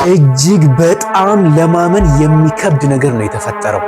እጅግ በጣም ለማመን የሚከብድ ነገር ነው የተፈጠረው።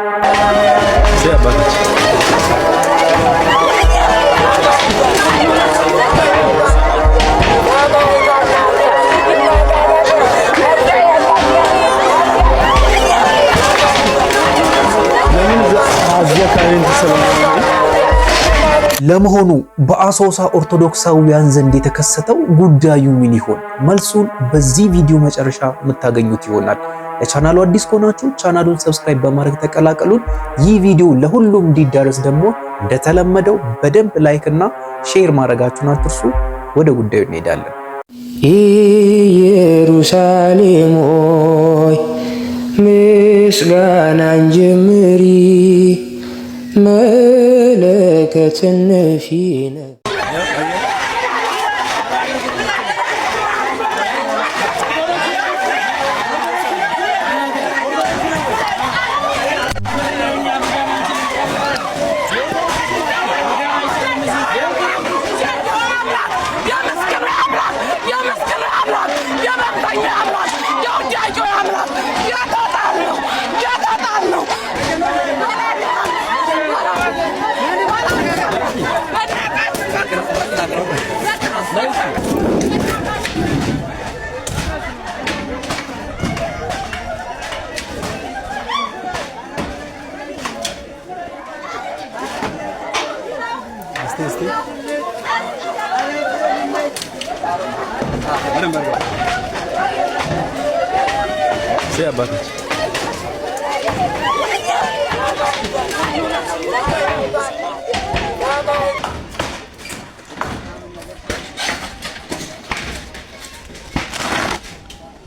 ለመሆኑ በአሶሳ ኦርቶዶክሳውያን ዘንድ የተከሰተው ጉዳዩ ምን ይሆን? መልሱን በዚህ ቪዲዮ መጨረሻ የምታገኙት ይሆናል። ለቻናሉ አዲስ ከሆናችሁ ቻናሉን ሰብስክራይብ በማድረግ ተቀላቀሉን። ይህ ቪዲዮ ለሁሉም እንዲዳረስ ደግሞ እንደተለመደው በደንብ ላይክ እና ሼር ማድረጋችሁን አትርሱ። ወደ ጉዳዩ እንሄዳለን። ኢየሩሳሌም ሆይ ምስጋናን ጀምሪ መለከትን ነፊነ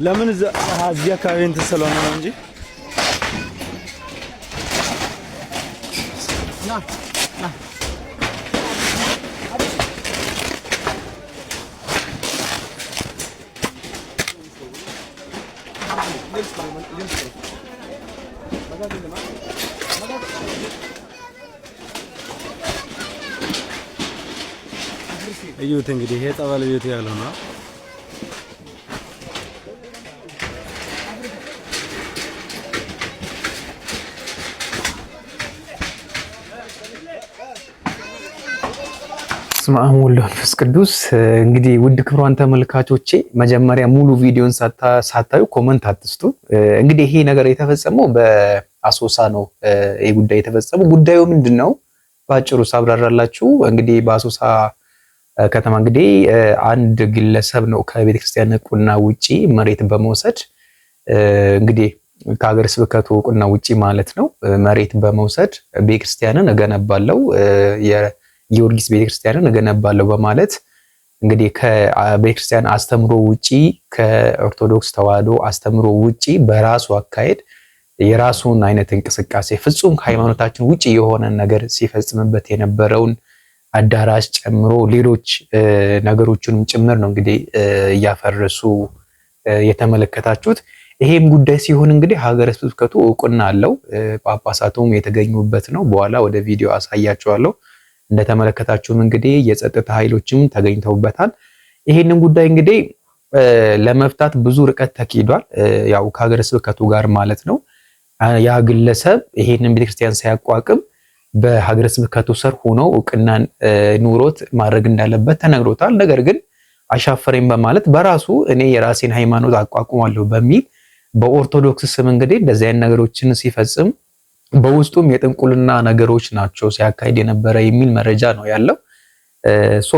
ለምን እዚህ አካባቢ እንትን ስለሆነ ነው እንጂ እዩት እንግዲህ ይሄ ጸበል ቤቱ ያለው ነው። በስመ አብ ወወልድ ወመንፈስ ቅዱስ። እንግዲህ ውድ ክብሯን ተመልካቾቼ መጀመሪያ ሙሉ ቪዲዮን ሳታዩ ኮመንት አትስጡ። እንግዲህ ይሄ ነገር የተፈጸመው በአሶሳ ነው። ይሄ ጉዳይ የተፈጸመው ጉዳዩ ምንድነው? ባጭሩ ሳብራራላችሁ እንግዲህ በአሶሳ ከተማ እንግዲህ አንድ ግለሰብ ነው ከቤተክርስቲያን ዕውቅና ውጪ መሬት በመውሰድ እንግዲህ ከሀገረ ስብከቱ ዕውቅና ውጪ ማለት ነው መሬት በመውሰድ ቤተክርስቲያንን እገነባለሁ የጊዮርጊስ ቤተክርስቲያንን እገነባለሁ በማለት እንግዲህ ከቤተክርስቲያን አስተምሮ ውጪ ከኦርቶዶክስ ተዋህዶ አስተምሮ ውጪ በራሱ አካሄድ የራሱን አይነት እንቅስቃሴ ፍጹም ከሃይማኖታችን ውጪ የሆነ ነገር ሲፈጽምበት የነበረውን አዳራሽ ጨምሮ ሌሎች ነገሮችንም ጭምር ነው እንግዲህ እያፈረሱ የተመለከታችሁት። ይሄም ጉዳይ ሲሆን እንግዲህ ሀገረ ስብከቱ ዕውቅና አለው፣ ጳጳሳቱም የተገኙበት ነው። በኋላ ወደ ቪዲዮ አሳያችኋለሁ። እንደተመለከታችሁም እንግዲህ የጸጥታ ኃይሎችም ተገኝተውበታል። ይሄንን ጉዳይ እንግዲህ ለመፍታት ብዙ ርቀት ተኪዷል፣ ያው ከሀገረ ስብከቱ ጋር ማለት ነው። ያ ግለሰብ ይሄንን ቤተክርስቲያን ሳያቋቁም በሀገረ ስብከቱ ስር ሆኖ ዕውቅናን ኑሮት ማድረግ እንዳለበት ተነግሮታል። ነገር ግን አሻፈረኝ በማለት በራሱ እኔ የራሴን ሃይማኖት አቋቁማለሁ በሚል በኦርቶዶክስ ስም እንግዲህ እንደዚህ አይነት ነገሮችን ሲፈጽም በውስጡም የጥንቁልና ነገሮች ናቸው ሲያካሂድ የነበረ የሚል መረጃ ነው ያለው።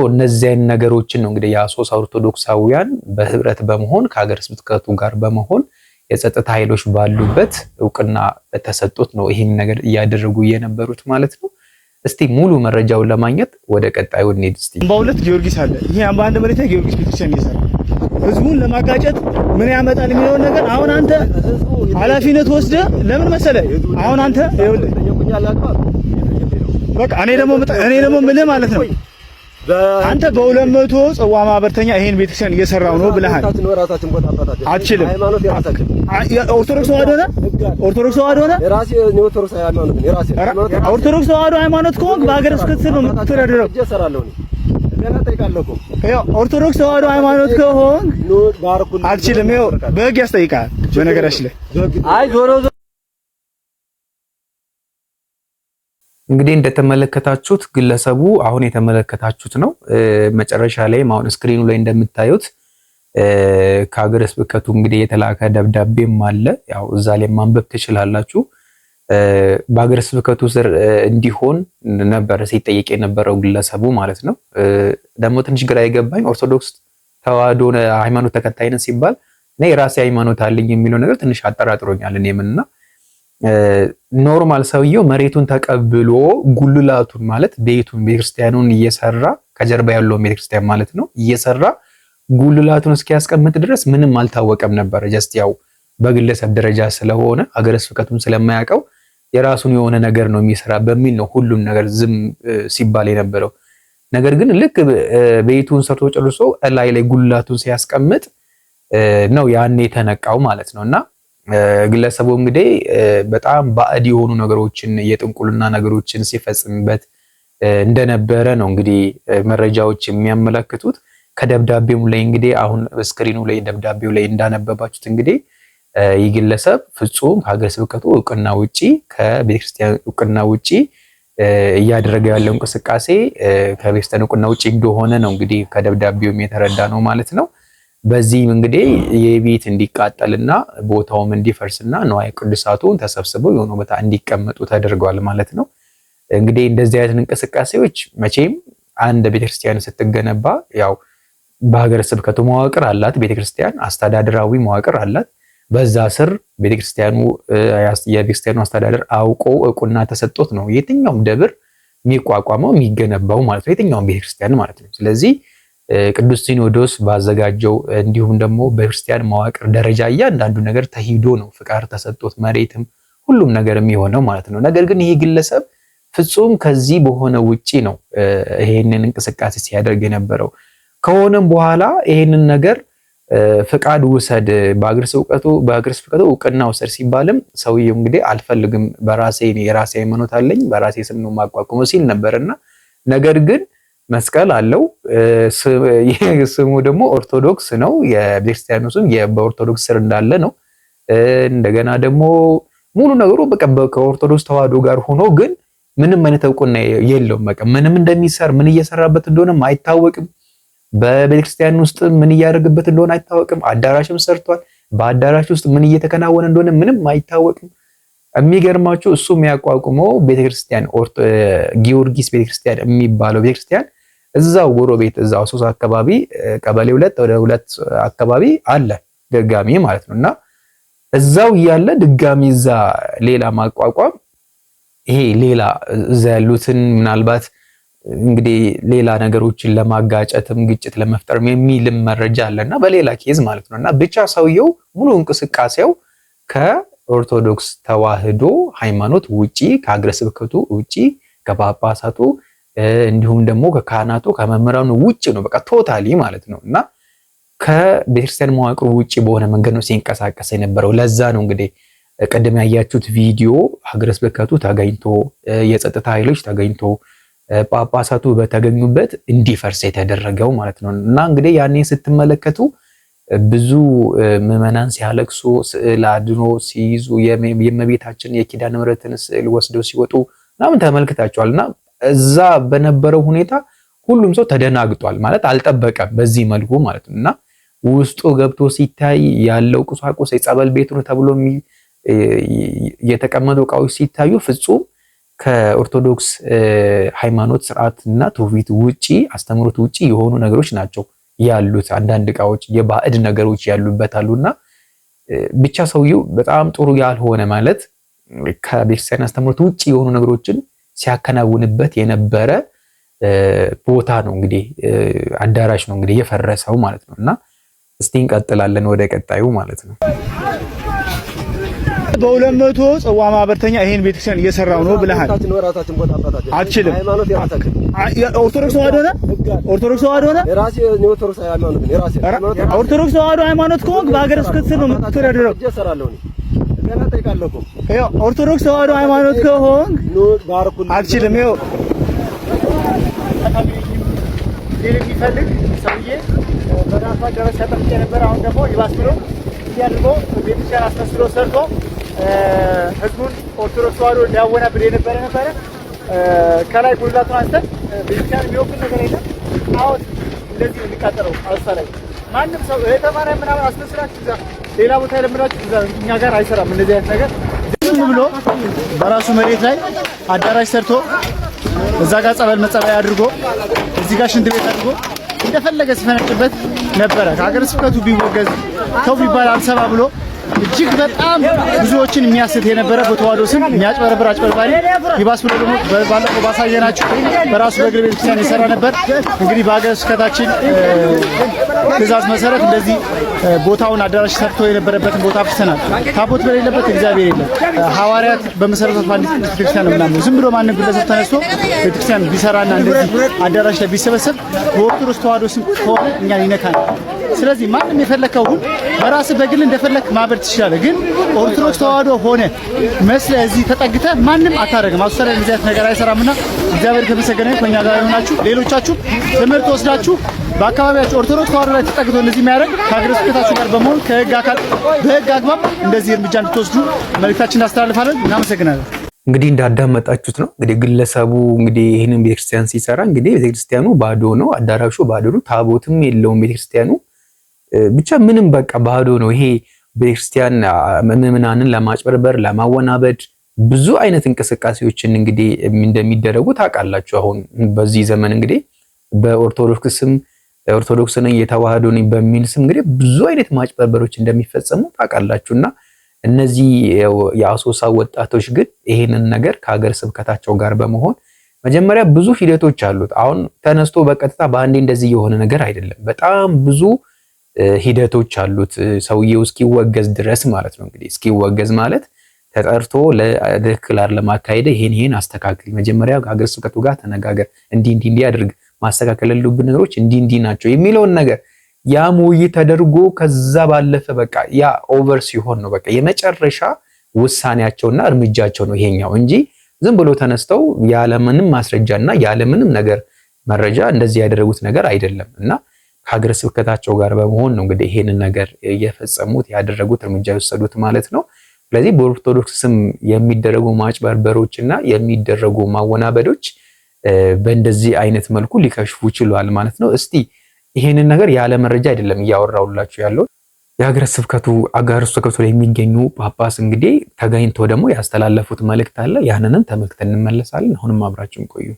እነዚህ አይነት ነገሮችን ነው እንግዲህ የአሶሳ ኦርቶዶክሳውያን በህብረት በመሆን ከሀገረ ስብከቱ ጋር በመሆን የጸጥታ ኃይሎች ባሉበት ዕውቅና ተሰጥቶት ነው ይሄን ነገር እያደረጉ የነበሩት ማለት ነው። እስቲ ሙሉ መረጃውን ለማግኘት ወደ ቀጣዩ እንሂድ። እስቲ በሁለት ጊዮርጊስ አለ። ይሄ በአንድ መሬት ላይ ጊዮርጊስ ቤተክርስቲያን እየሰራ ህዝቡን ለማጋጨት ምን ያመጣል የሚለውን ነገር አሁን አንተ ኃላፊነት ወስደ ለምን መሰለህ አሁን አንተ ይኸውልህ በቃ እኔ ደግሞ ምልህ ማለት ነው አንተ በ200 ጽዋ ማህበርተኛ ይሄን ቤተክርስቲያን እየሰራው ነው ብለሃል። አትችልም። ኦርቶዶክስ ተዋህዶ ነው ራሴ ነው ኦርቶዶክስ ተዋህዶ ሃይማኖት ከሆንክ በሀገረ ስብከት ስር ነው የምትተዳደረው። ገና ጠይቃለሁ እኮ ይኸው ኦርቶዶክስ ተዋህዶ ሃይማኖት ከሆን አትችልም። ይኸው በህግ ያስጠይቃል። በነገራችን ላይ አይ ዞሮ እንግዲህ እንደተመለከታችሁት ግለሰቡ አሁን የተመለከታችሁት ነው። መጨረሻ ላይ አሁን ስክሪኑ ላይ እንደምታዩት ከሀገረ ስብከቱ እንግዲህ የተላከ ደብዳቤም አለ። ያው እዛ ላይ ማንበብ ትችላላችሁ። በሀገረ ስብከቱ ስር እንዲሆን ነበር ሲጠየቅ የነበረው ግለሰቡ ማለት ነው። ደግሞ ትንሽ ግራ የገባኝ ኦርቶዶክስ ተዋህዶ ሃይማኖት ተከታይ ነን ሲባል እኔ የራሴ ሃይማኖት አለኝ የሚለው ነገር ትንሽ አጠራጥሮኛል። እኔምና ኖርማል ሰውየው መሬቱን ተቀብሎ ጉልላቱን ማለት ቤቱን ቤተክርስቲያኑን እየሰራ ከጀርባ ያለውን ቤተክርስቲያን ማለት ነው እየሰራ ጉልላቱን እስኪያስቀምጥ ድረስ ምንም አልታወቀም ነበር። ጀስት ያው በግለሰብ ደረጃ ስለሆነ ሀገረ ስብከቱን ስለማያውቀው የራሱን የሆነ ነገር ነው የሚሰራ በሚል ነው ሁሉም ነገር ዝም ሲባል የነበረው። ነገር ግን ልክ ቤቱን ሰርቶ ጨርሶ ላይ ጉልላቱን ሲያስቀምጥ ነው ያኔ የተነቃው ማለት ነውና ግለሰቡ እንግዲህ በጣም ባዕድ የሆኑ ነገሮችን የጥንቁልና ነገሮችን ሲፈጽምበት እንደነበረ ነው እንግዲህ መረጃዎች የሚያመለክቱት። ከደብዳቤው ላይ እንግዲህ አሁን ስክሪኑ ላይ ደብዳቤው ላይ እንዳነበባችሁት እንግዲህ ይህ ግለሰብ ፍጹም ከሀገረ ስብከቱ እውቅና ውጪ ከቤተክርስቲያን እውቅና ውጪ እያደረገ ያለው እንቅስቃሴ ከቤተክርስቲያን እውቅና ውጪ እንደሆነ ነው እንግዲህ ከደብዳቤው የተረዳ ነው ማለት ነው። በዚህም እንግዲህ የቤት እንዲቃጠልና ቦታውም እንዲፈርስና ንዋየ ቅዱሳቱን ተሰብስበው የሆነ ቦታ እንዲቀመጡ ተደርጓል ማለት ነው። እንግዲህ እንደዚህ አይነት እንቅስቃሴዎች መቼም አንድ ቤተክርስቲያን ስትገነባ ያው በሀገረ ስብከቱ መዋቅር አላት፣ ቤተክርስቲያን አስተዳደራዊ መዋቅር አላት። በዛ ስር ቤተክርስቲያኑ የቤተክርስቲያኑ አስተዳደር አውቆ እውቅና ተሰጥቶት ነው የትኛውም ደብር የሚቋቋመው የሚገነባው ማለት ነው፣ የትኛውም ቤተክርስቲያን ማለት ነው። ስለዚህ ቅዱስ ሲኖዶስ ባዘጋጀው እንዲሁም ደግሞ በክርስቲያን መዋቅር ደረጃ እያንዳንዱ ነገር ተሂዶ ነው ፍቃድ ተሰጥቶት መሬትም ሁሉም ነገር የሚሆነው ማለት ነው። ነገር ግን ይሄ ግለሰብ ፍጹም ከዚህ በሆነ ውጪ ነው ይሄንን እንቅስቃሴ ሲያደርግ የነበረው። ከሆነም በኋላ ይሄንን ነገር ፍቃድ ውሰድ በሀገረ ስብከቱ እውቅና ውሰድ ሲባልም ሰውየው እንግዲህ አልፈልግም፣ የራሴ ሃይማኖት አለኝ በራሴ ስም ነው ማቋቋመው ሲል ነበርና ነገር ግን መስቀል አለው ስሙ ደግሞ ኦርቶዶክስ ነው። የቤተክርስቲያኑ ስም በኦርቶዶክስ ስር እንዳለ ነው። እንደገና ደግሞ ሙሉ ነገሩ በቃ ከኦርቶዶክስ ተዋህዶ ጋር ሆኖ ግን ምንም አይነት እውቅና የለውም። በቃ ምንም እንደሚሰራ ምን እየሰራበት እንደሆነ አይታወቅም። በቤተክርስቲያን ውስጥ ምን እያደረገበት እንደሆነ አይታወቅም። አዳራሽም ሰርቷል። በአዳራሽ ውስጥ ምን እየተከናወነ እንደሆነ ምንም አይታወቅም። የሚገርማችሁ እሱ የሚያቋቁመው ቤተክርስቲያን ጊዮርጊስ ቤተክርስቲያን የሚባለው ቤተክርስቲያን እዛው ጎረቤት እዛው ሶስት አካባቢ ቀበሌ 2 ወደ 2 አካባቢ አለ ድጋሚ ማለት ነውና እዛው እያለ ድጋሚ እዛ ሌላ ማቋቋም ይሄ ሌላ እዛ ያሉትን ምናልባት እንግዲህ ሌላ ነገሮችን ለማጋጨትም ግጭት ለመፍጠርም የሚልም መረጃ አለና በሌላ ኬዝ ማለት ነውና ብቻ ሰውየው ሙሉ እንቅስቃሴው ከኦርቶዶክስ ተዋህዶ ሃይማኖት ውጪ ከሀገረ ስብከቱ ውጪ ከጳጳሳቱ እንዲሁም ደግሞ ከካህናቱ ከመምህራኑ ውጪ ነው በቃ ቶታሊ ማለት ነውና ከቤተክርስቲያን መዋቅሩ ውጪ በሆነ መንገድ ነው ሲንቀሳቀስ የነበረው። ለዛ ነው እንግዲህ ቀደም ያያችሁት ቪዲዮ ሀገረ ስብከቱ ተገኝቶ የጸጥታ ኃይሎች ተገኝቶ ጳጳሳቱ በተገኙበት እንዲፈርስ የተደረገው ማለት ነው። እና እንግዲህ ያኔ ስትመለከቱ ብዙ ምዕመናን ሲያለቅሱ ስዕል አድኖ ሲይዙ የእመቤታችን የኪዳነ ምሕረትን ስዕል ወስደው ሲወጡ ምናምን ተመልክታችኋልና እዛ በነበረው ሁኔታ ሁሉም ሰው ተደናግጧል ማለት አልጠበቀም በዚህ መልኩ ማለት ነውና ውስጡ ገብቶ ሲታይ ያለው ቁሳቁስ የጸበል ቤት ነው ተብሎ የተቀመጡ ዕቃዎች ሲታዩ ፍጹም ከኦርቶዶክስ ሃይማኖት ስርዓትና ትውፊት ውጪ አስተምሮት ውጪ የሆኑ ነገሮች ናቸው ያሉት። አንዳንድ ዕቃዎች የባዕድ ነገሮች ያሉበት አሉና ብቻ ሰውየው በጣም ጥሩ ያልሆነ ማለት ከቤተክርስቲያን አስተምሮት ውጪ የሆኑ ነገሮችን ሲያከናውንበት የነበረ ቦታ ነው እንግዲህ አዳራሽ ነው እንግዲህ የፈረሰው ማለት ነውና እስቲ እንቀጥላለን ወደ ቀጣዩ ማለት ነው። በ200 ጽዋ ማህበርተኛ ይሄን ቤተክርስቲያን እየሰራው ነው ብለሃል። አትችልም። ኦርቶዶክስ ተዋህዶ ነው። ኦርቶዶክስ ተዋህዶ ነው። ኦርቶዶክስ ተዋህዶ ሃይማኖት ከሆንክ በሀገረ ስብከት ስር ነው የምትተዳደረው። ኦርቶዶክስ ተዋህዶ ሃይማኖት ከሆንክ አትችልም። ዲል የሚፈልግ ሰውዬ በራሱ አዳራሽ ተጠቅቄ ነበር። አሁን ደግሞ ይባስ ብሎ እንዲያድርጎ ቤተክርስቲያን አስመስሎ ሰርቶ ህዝቡን ኦርቶዶክስ ተዋሕዶ ሊያወናብድ የነበረ ከላይ ጉልላቱን አንስተን ቤተክርስቲያን የሚወክል ነገር የለም። አሁን እንደዚህ የሚቃጠለው አውሳ ላይ ማንም ሰው እህተማርያም ምናምን አስመስላችሁ ሌላ ቦታ የለምዳችሁ እኛ ጋር አይሰራም። እንደዚህ አይነት ነገር ዝም ብሎ በራሱ መሬት ላይ አዳራሽ ሰርቶ እዛ ጋር ጸበል መጸበያ አድርጎ እዚህ ጋር ሽንት ቤት አድርጎ እንደፈለገ ሲፈነጭበት ነበረ። ከሀገረ ስብከቱ ቢወገዝ ተው ቢባል አልሰማ ብሎ እጅግ በጣም ብዙዎችን የሚያስት የነበረ በተዋሕዶ ስም የሚያጭበረብር አጭበርባሪ ይባስ ብሎ ደግሞ ባለፈው ባሳየናችሁ በራሱ በእግር ቤተክርስቲያን ይሰራ ነበር። እንግዲህ በሀገረ ስብከታችን ትእዛዝ መሰረት እንደዚህ ቦታውን አዳራሽ ሰርቶ የነበረበትን ቦታ አፍርሰናል። ታቦት በሌለበት እግዚአብሔር የለም። ሐዋርያት በመሰረቱት ቤተክርስቲያን ነው ምናምን ዝም ብሎ ማንም ግለሰብ ተነስቶ ቤተክርስቲያን ቢሰራና እንደዚህ አዳራሽ ላይ ቢሰበሰብ በኦርቶዶክስ ተዋሕዶ ስም ከሆነ እኛን ይነካል። ስለዚህ ማንም የፈለከውን በራስ በግል እንደፈለክ ማበድ ትችላለህ። ግን ኦርቶዶክስ ተዋሕዶ ሆነ መስለ እዚህ ተጠግተ ማንም አታረግም። አሰረ እንደዚህ አይነት ነገር አይሰራምና እግዚአብሔር ከመሰገነ ከኛ ጋር ይሆናችሁ። ሌሎቻችሁ ትምህርት ወስዳችሁ በአካባቢያችሁ ኦርቶዶክስ ተዋሕዶ ላይ ተጠግቶ እንደዚህ የሚያደርግ ከሀገረ ስብከታችሁ ጋር በመሆን ከህግ አካል በህግ አግባብ እንደዚህ እርምጃ እንድትወስዱ መልእክታችን እናስተላልፋለን። እናመሰግናለን። እንግዲህ እንዳዳመጣችሁት ነው። እንግዲህ ግለሰቡ እንግዲህ ይህንን ቤተክርስቲያን ሲሰራ እንግዲህ ቤተክርስቲያኑ ባዶ ነው፣ አዳራሹ ባዶ ነው፣ ታቦትም የለውም ቤተክርስቲያኑ ብቻ ምንም በቃ ባዶ ነው። ይሄ ቤተክርስቲያን ምዕመናንን ለማጭበርበር ለማወናበድ ብዙ አይነት እንቅስቃሴዎችን እንግዲህ እንደሚደረጉ ታውቃላችሁ። አሁን በዚህ ዘመን እንግዲህ በኦርቶዶክስ ስም ኦርቶዶክስ ነኝ የተዋሕዶ ነኝ በሚል ስም እንግዲህ ብዙ አይነት ማጭበርበሮች እንደሚፈጸሙ ታውቃላችሁና እነዚህ የአሶሳ ወጣቶች ግን ይሄንን ነገር ከሀገረ ስብከታቸው ጋር በመሆን መጀመሪያ ብዙ ሂደቶች አሉት። አሁን ተነስቶ በቀጥታ በአንዴ እንደዚህ የሆነ ነገር አይደለም። በጣም ብዙ ሂደቶች አሉት ሰውየው እስኪወገዝ ድረስ ማለት ነው። እንግዲህ እስኪወገዝ ማለት ተጠርቶ ለድክላር ለማካሄድ ይሄን አስተካክል፣ መጀመሪያ ሀገረ ስብከቱ ጋር ተነጋገር፣ እንዲህ አድርግ፣ ማስተካከል ያሉብን ነገሮች እንዲህ ናቸው የሚለውን ነገር ያ ውይይት ተደርጎ ከዛ ባለፈ በቃ ያ ኦቨር ሲሆን ነው በቃ የመጨረሻ ውሳኔያቸውና እርምጃቸው ነው ይሄኛው እንጂ ዝም ብሎ ተነስተው ያለምንም ማስረጃና ያለምንም ነገር መረጃ እንደዚህ ያደረጉት ነገር አይደለም እና ከሀገረ ስብከታቸው ጋር በመሆን ነው እንግዲህ ይሄንን ነገር እየፈጸሙት ያደረጉት እርምጃ የወሰዱት ማለት ነው። ስለዚህ በኦርቶዶክስ ስም የሚደረጉ ማጭበርበሮችና የሚደረጉ ማወናበዶች በእንደዚህ አይነት መልኩ ሊከሽፉ ይችላል ማለት ነው። እስቲ ይሄንን ነገር ያለ መረጃ አይደለም እያወራሁላችሁ ያለው የሀገረ ስብከቱ ላይ የሚገኙ ጳጳስ እንግዲህ ተገኝተው ደግሞ ያስተላለፉት መልእክት አለ። ያንንም ተመልክተን እንመለሳለን። አሁንም አብራችሁን ቆዩ።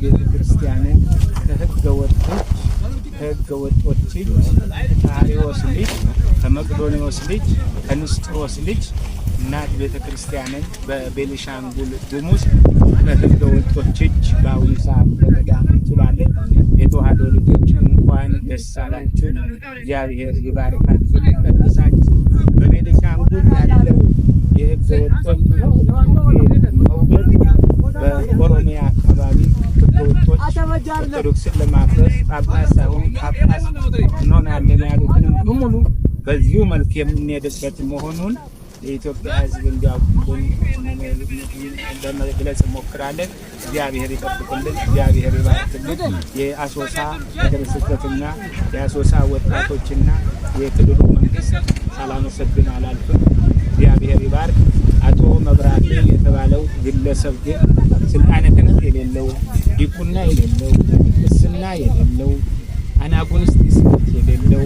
ቤተክርስቲያንን ከህገ ወጦች ከአርዮስ ልጅ ከመቅዶኒዎስ ልጅ ከንስጥሮስ ልጅ እናት ቤተክርስቲያንን በቤኒሻንጉል ጉሙዝ ከህገ ወጦች እጅ በአሁኑ ሰዓት በመዳን ችላለች። የተዋሕዶ ልጆች እንኳን ደስ አላችሁ፣ እግዚአብሔር ይባርካችሁ ይቀድሳችሁ። በቤኒሻንጉል ያለው የህገ ወጦች መውገድ በኦሮሚያ አካባቢ ህገወጦች ኦርቶዶክስን ለማፍረስ ጳጳስ ሳይሆን ጳጳስ እንሆናለን ያሉትን በሙሉ በዚሁ መልክ የምንሄድበት መሆኑን የኢትዮጵያ ሕዝብ እንዲያውቁን ለመግለጽ እንሞክራለን። እግዚአብሔር ይጠብቅልን፣ እግዚአብሔር ይባርክልን። የአሶሳ ሀገረ ስብከትና የአሶሳ ወጣቶችና የክልሉ መንግስት ሳላመሰግን አላልፍም። እግዚአብሔር ይባርክ። አቶ መብራቴ የተባለው ግለሰብ ግን ስልጣነ ክህነት የሌለው ዲቁና የሌለው ቅስና የሌለው አናጉንስጢስነት የሌለው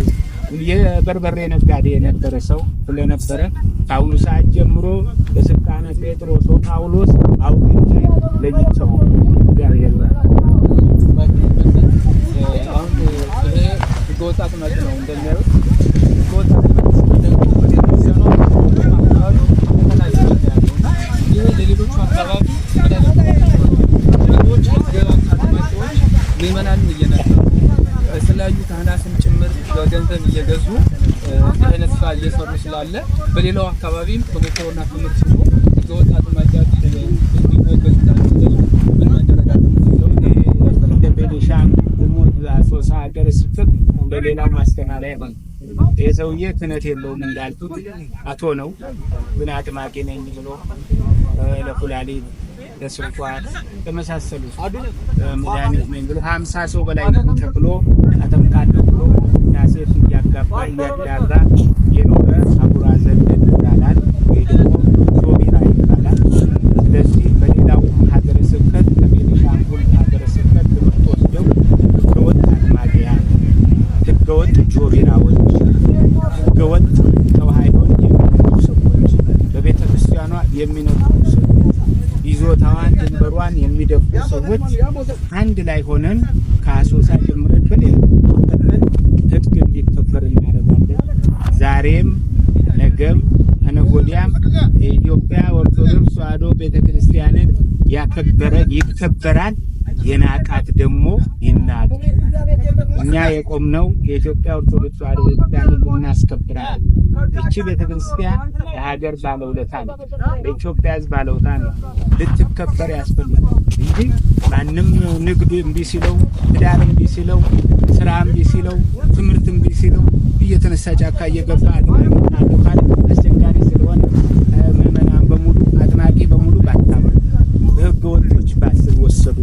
የበርበሬ ነጋዴ የነበረ ሰው ስለነበረ ከአሁኑ ሰዓት ጀምሮ በስልጣነ ጴጥሮስ ጳውሎስ አውግቼ ለይቼው እግዚአብሔር አሁን ህገወጥ አጥማጭ ነው እንደሚያዩት ህገወጥ አጥማጭ ለሌሎቹ አካባቢ ሌሎች ህገወጥ አጥማጮች ምዕመናንን እየነጠቁ የተለያዩ ካህናትን ጭምር በገንዘብ እየገዙ አይነት ስራ እየሰሩ ስላለ በሌላው አካባቢም ተሞክሮና ትምህርት ሲሆን ህገወጥ አጥማጮች እንዲወገዙ ምን ማድረግ አለበት? ቤኒሻንጉል ጉሙዝ አሶሳ ሀገረ ስብከት በሌላው ማስተማሪያ ይሆን የሰውዬ ክህነት የለውም እንዳልኩት አቶ ነው ግን አጥማቂ ነኝ ብሎ ለኩላሊት ለስኳር ተመሳሰሉ መድኃኒት ነኝ ብሎ 50 ሰው በላይ ተክሎ አጠምቃለሁ ብሎ ያሴት ያጋባ ያዳራ የኖረ አቡራ ዘንድ ይላል ወይ ደግሞ ጆቢራ ይላል። ስለዚህ በሌላው ሀገረ ስብከት በቤኒሻንጉል ሀገረ ስብከት ትምህርት ወስደው ህገወጥ አጥማቂያ ህገወጥ ጆቢራዎች ህገወጥ ተዋህዶን የሚነዱ ሰዎች በቤተ ክርስቲያኗ የሚነዱ ሰዎች ይዞታዋን ድንበሯን የሚደፍሩ ሰዎች አንድ ላይ ሆነን ከአሶሳ ጀምረን በሌላ ህግ እንዲከበር እናደርጋለን። ዛሬም ነገም ከነገ ወዲያም የኢትዮጵያ ኦርቶዶክስ ተዋህዶ ቤተክርስቲያንን ያከበረ ይከበራል፣ የናቃት ደግሞ ይናቅ። እኛ የቆምነው የኢትዮጵያ ኦርቶዶክስ ተዋህዶ ቤተክርስቲያንን እናስከብራለን። እቺ ቤተክርስቲያን የሀገር ባለውለታ ነው፣ በኢትዮጵያ ሕዝብ ባለውለታ ነው፣ ልትከበር ያስፈልጋል እንጂ ማንም ንግድ እምቢ ሲለው፣ ትዳር እምቢ ሲለው፣ ስራ እምቢ ሲለው፣ ትምህርት እምቢ ሲለው እየተነሳ ጫካ እየገባ አጥማቂ አስቸጋሪ ስለሆነ ምዕመናን በሙሉ አጥማቂ በሙሉ ባታበሩ ህገ ወጦች ባትወሰዱ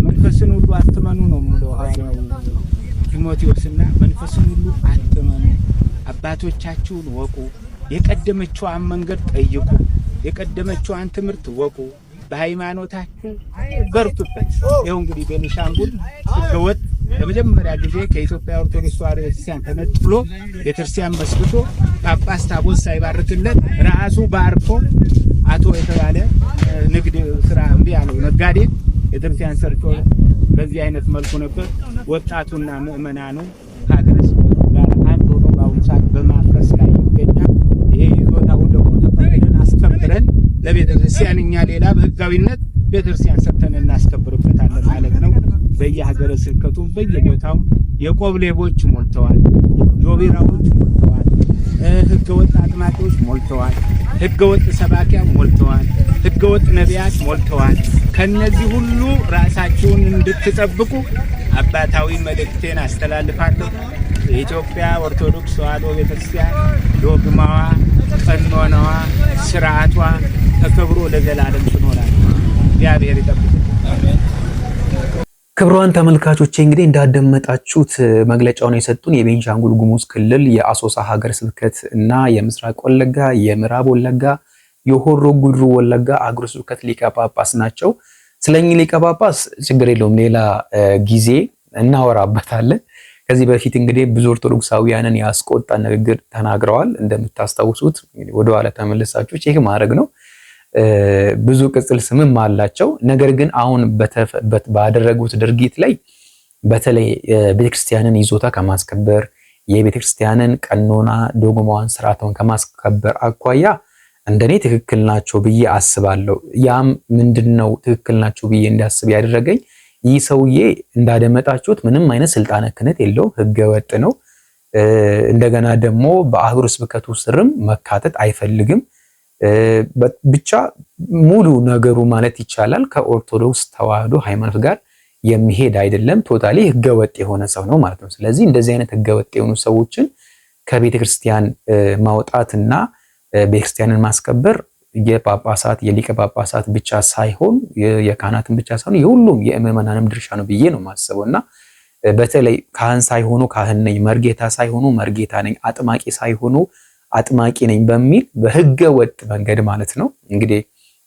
መንፈስን ሁሉ አትመኑ ነው የሚለው ሐዋርያው ቲሞቴዎስና መንፈስን ሁሉ አትመኑ፣ አባቶቻችሁን ወቁ፣ የቀደመችዋን መንገድ ጠይቁ፣ የቀደመችዋን ትምህርት ወቁ፣ በሃይማኖታችሁ በርቱበት። ይኸው እንግዲህ ቤኒሻንጉል ህገወጥ ለመጀመሪያ ጊዜ ከኢትዮጵያ ኦርቶዶክስ ተዋህዶ ቤተክርስቲያን ተነጥሎ ቤተክርስቲያን መስርቶ ጳጳስ ታቦት ሳይባርክለት ራሱ ባርኮ አቶ የተባለ ንግድ ስራ እምቢ ያለው ነጋዴ ቤተክርስቲያን ሰርቶ በዚህ አይነት መልኩ ነበር። ወጣቱና ምዕመናኑ ከሀገረ ስብከቱ ጋር አንድ ሆኖ በአሁኑ ሰዓት በማፍረስ ላይ ይገኛል። ይሄ ይዞታውን ደግሞ ተቀብለን አስከብረን ለቤተክርስቲያን እኛ ሌላ በህጋዊነት ቤተክርስቲያን ሰርተን እናስከብርበታለን ማለት ነው። በየሀገረ ስብከቱ በየቦታው የቆብ ሌቦች ሞልተዋል፣ ጆቢራዎች ሞልተዋል፣ ህገወጥ አጥማቂዎች ሞልተዋል፣ ህገወጥ ሰባኪያን ሞልተዋል፣ ህገወጥ ነቢያት ሞልተዋል። ከነዚህ ሁሉ ራሳችሁን እንድትጠብቁ አባታዊ መልእክቴን አስተላልፋለሁ። የኢትዮጵያ ኦርቶዶክስ ተዋህዶ ቤተክርስቲያን ዶግማዋ፣ ቀኖናዋ፣ ስርዓቷ ተከብሮ ለዘላለም ትኖራለች። እግዚአብሔር ይጠብቅ። ክቡራን ተመልካቾቼ እንግዲህ እንዳደመጣችሁት መግለጫውን የሰጡን የቤንሻንጉል ጉሙዝ ክልል የአሶሳ ሀገረ ስብከት እና የምስራቅ ወለጋ፣ የምዕራብ ወለጋ፣ የሆሮ ጉድሩ ወለጋ አገረ ስብከት ሊቀ ጳጳስ ናቸው። ስለኚህ ሊቀ ጳጳስ ችግር የለውም ሌላ ጊዜ እናወራበታለን። ከዚህ በፊት እንግዲህ ብዙ ኦርቶዶክሳውያንን ያስቆጣ ንግግር ተናግረዋል። እንደምታስታውሱት ወደ ኋላ ተመልሳችሁ ቼክ ማድረግ ነው። ብዙ ቅጽል ስምም አላቸው። ነገር ግን አሁን ባደረጉት ድርጊት ላይ በተለይ ቤተክርስቲያንን ይዞታ ከማስከበር የቤተክርስቲያንን ቀኖና ዶግማዋን ስርዓቷን ከማስከበር አኳያ እንደኔ ትክክል ናቸው ብዬ አስባለሁ። ያም ምንድነው ትክክል ናቸው ብዬ እንዳስብ ያደረገኝ ይህ ሰውዬ እንዳደመጣችሁት ምንም አይነት ስልጣነ ክህነት የለውም፣ ህገ ወጥ ነው። እንደገና ደግሞ በአገረ ስብከቱ ስርም መካተት አይፈልግም። ብቻ ሙሉ ነገሩ ማለት ይቻላል ከኦርቶዶክስ ተዋህዶ ሃይማኖት ጋር የሚሄድ አይደለም። ቶታሊ ህገወጥ የሆነ ሰው ነው ማለት ነው። ስለዚህ እንደዚህ አይነት ህገወጥ የሆኑ ሰዎችን ከቤተክርስቲያን ማውጣትና ቤተክርስቲያንን ማስከበር የጳጳሳት የሊቀ ጳጳሳት ብቻ ሳይሆን የካህናትን ብቻ ሳይሆን የሁሉም የምዕመናንም ድርሻ ነው ብዬ ነው የማስበውና በተለይ ካህን ሳይሆኑ ካህን ነኝ፣ መርጌታ ሳይሆኑ መርጌታ ነኝ፣ አጥማቂ ሳይሆኑ አጥማቂ ነኝ በሚል በህገ ወጥ መንገድ ማለት ነው እንግዲህ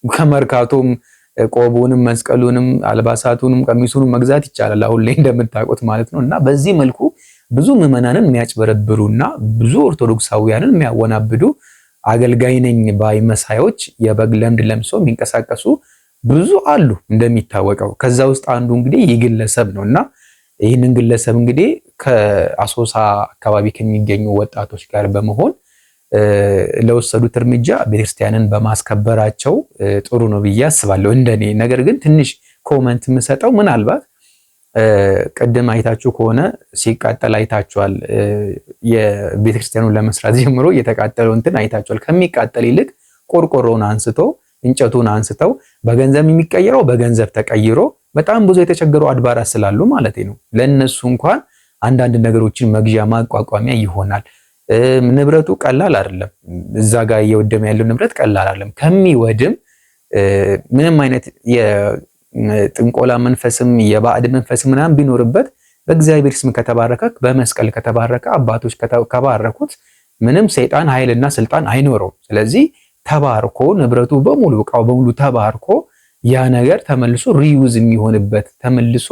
ከመርካቶም ቆቡንም መስቀሉንም አልባሳቱንም ቀሚሱንም መግዛት ይቻላል አሁን ላይ እንደምታውቁት ማለት ነው። እና በዚህ መልኩ ብዙ ምዕመናንን የሚያጭበረብሩና ብዙ ኦርቶዶክሳውያንን የሚያወናብዱ አገልጋይ ነኝ ባይ መሳዮች የበግ ለምድ ለምሶ የሚንቀሳቀሱ ብዙ አሉ እንደሚታወቀው። ከዛ ውስጥ አንዱ እንግዲህ የግለሰብ ነውና ይህንን ግለሰብ እንግዲህ ከአሶሳ አካባቢ ከሚገኙ ወጣቶች ጋር በመሆን ለወሰዱት እርምጃ ቤተክርስቲያንን በማስከበራቸው ጥሩ ነው ብዬ አስባለሁ እንደኔ። ነገር ግን ትንሽ ኮመንት የምሰጠው ምናልባት ቀደም አይታችሁ ከሆነ ሲቃጠል አይታችኋል። የቤተክርስቲያኑን ለመስራት ጀምሮ የተቃጠለው እንትን አይታችኋል። ከሚቃጠል ይልቅ ቆርቆሮውን አንስቶ እንጨቱን አንስተው በገንዘብ የሚቀየረው በገንዘብ ተቀይሮ በጣም ብዙ የተቸገሩ አድባራት ስላሉ ማለት ነው ለነሱ እንኳን አንዳንድ ነገሮችን መግዣ ማቋቋሚያ ይሆናል። ንብረቱ ቀላል አይደለም። እዛ ጋር እየወደመ ያለው ንብረት ቀላል አይደለም። ከሚወድም ምንም አይነት የጥንቆላ መንፈስም የባዕድ መንፈስም ምናምን ቢኖርበት በእግዚአብሔር ስም ከተባረከ በመስቀል ከተባረከ አባቶች ከባረኩት ምንም ሰይጣን ኃይልና ስልጣን አይኖረውም። ስለዚህ ተባርኮ ንብረቱ በሙሉ ዕቃው በሙሉ ተባርኮ ያ ነገር ተመልሶ ሪዩዝ የሚሆንበት ተመልሶ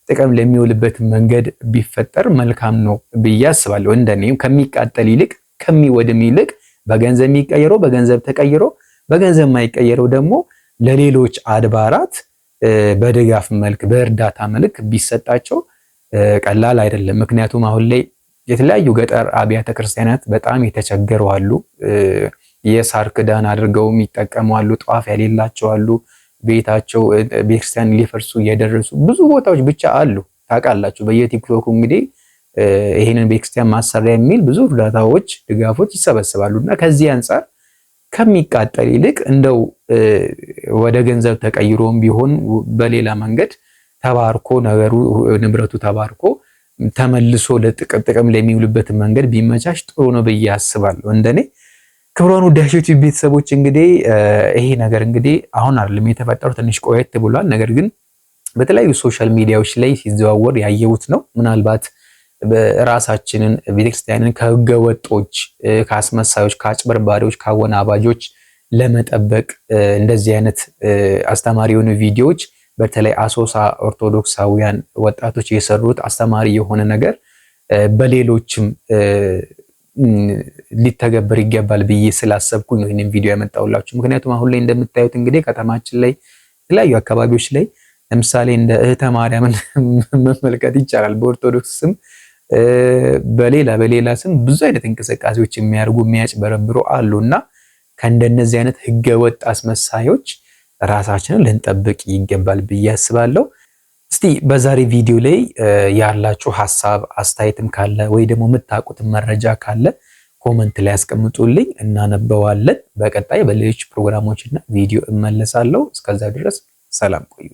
ጥቅም ለሚውልበት መንገድ ቢፈጠር መልካም ነው ብዬ አስባለሁ። እንደኔም ከሚቃጠል ይልቅ ከሚወድም ይልቅ በገንዘብ የሚቀየረው በገንዘብ ተቀይሮ በገንዘብ የማይቀየረው ደግሞ ለሌሎች አድባራት በድጋፍ መልክ በእርዳታ መልክ ቢሰጣቸው ቀላል አይደለም። ምክንያቱም አሁን ላይ የተለያዩ ገጠር አብያተ ክርስቲያናት በጣም የተቸገሩ አሉ። የሳር ክዳን አድርገው የሚጠቀሙ አሉ። ጧፍ ያሌላቸው አሉ። ቤታቸው ቤተክርስቲያን ሊፈርሱ እየደረሱ ብዙ ቦታዎች ብቻ አሉ። ታውቃላችሁ በየቲክቶኩ እንግዲህ ይሄንን ቤተክርስቲያን ማሰሪያ የሚል ብዙ እርዳታዎች ድጋፎች ይሰበሰባሉና ከዚህ አንፃር ከሚቃጠል ይልቅ እንደው ወደ ገንዘብ ተቀይሮም ቢሆን በሌላ መንገድ ተባርኮ ነገሩ ንብረቱ ተባርኮ ተመልሶ ለጥቅም ለሚውልበት መንገድ ቢመቻች ጥሩ ነው ብዬ አስባለሁ እንደኔ። ክብሯን ወዳጆች ቤተሰቦች እንግዲህ ይሄ ነገር እንግዲህ አሁን አይደለም የተፈጠረው ትንሽ ቆየት ብሏል። ነገር ግን በተለያዩ ሶሻል ሚዲያዎች ላይ ሲዘዋወር ያየሁት ነው። ምናልባት በራሳችንን ቤተክርስቲያንን ከህገ ወጦች፣ ከአስመሳዮች፣ ከአጭበርባሪዎች፣ ከአወናባጆች ለመጠበቅ እንደዚህ አይነት አስተማሪ የሆኑ ቪዲዮዎች በተለይ አሶሳ ኦርቶዶክሳውያን ወጣቶች የሰሩት አስተማሪ የሆነ ነገር በሌሎችም ሊተገበር ይገባል ብዬ ስላሰብኩኝ ነው ይሄንን ቪዲዮ ያመጣሁላችሁ። ምክንያቱም አሁን ላይ እንደምታዩት እንግዲህ ከተማችን ላይ የተለያዩ አካባቢዎች ላይ ለምሳሌ እንደ እህተ ማርያምን መመልከት ይቻላል። በኦርቶዶክስ ስም በሌላ ስም ብዙ አይነት እንቅስቃሴዎች የሚያደርጉ የሚያጭበረብሩ አሉና ከእንደነዚህ አይነት ህገወጥ አስመሳዮች ራሳችንን ልንጠብቅ ይገባል ብዬ አስባለሁ። እስቲ በዛሬ ቪዲዮ ላይ ያላችሁ ሐሳብ አስተያየትም ካለ ወይ ደግሞ የምታውቁት መረጃ ካለ ኮመንት ላይ አስቀምጡልኝ፣ እናነበዋለን። በቀጣይ በሌሎች ፕሮግራሞችና ቪዲዮ እመለሳለሁ። እስከዛ ድረስ ሰላም ቆዩ።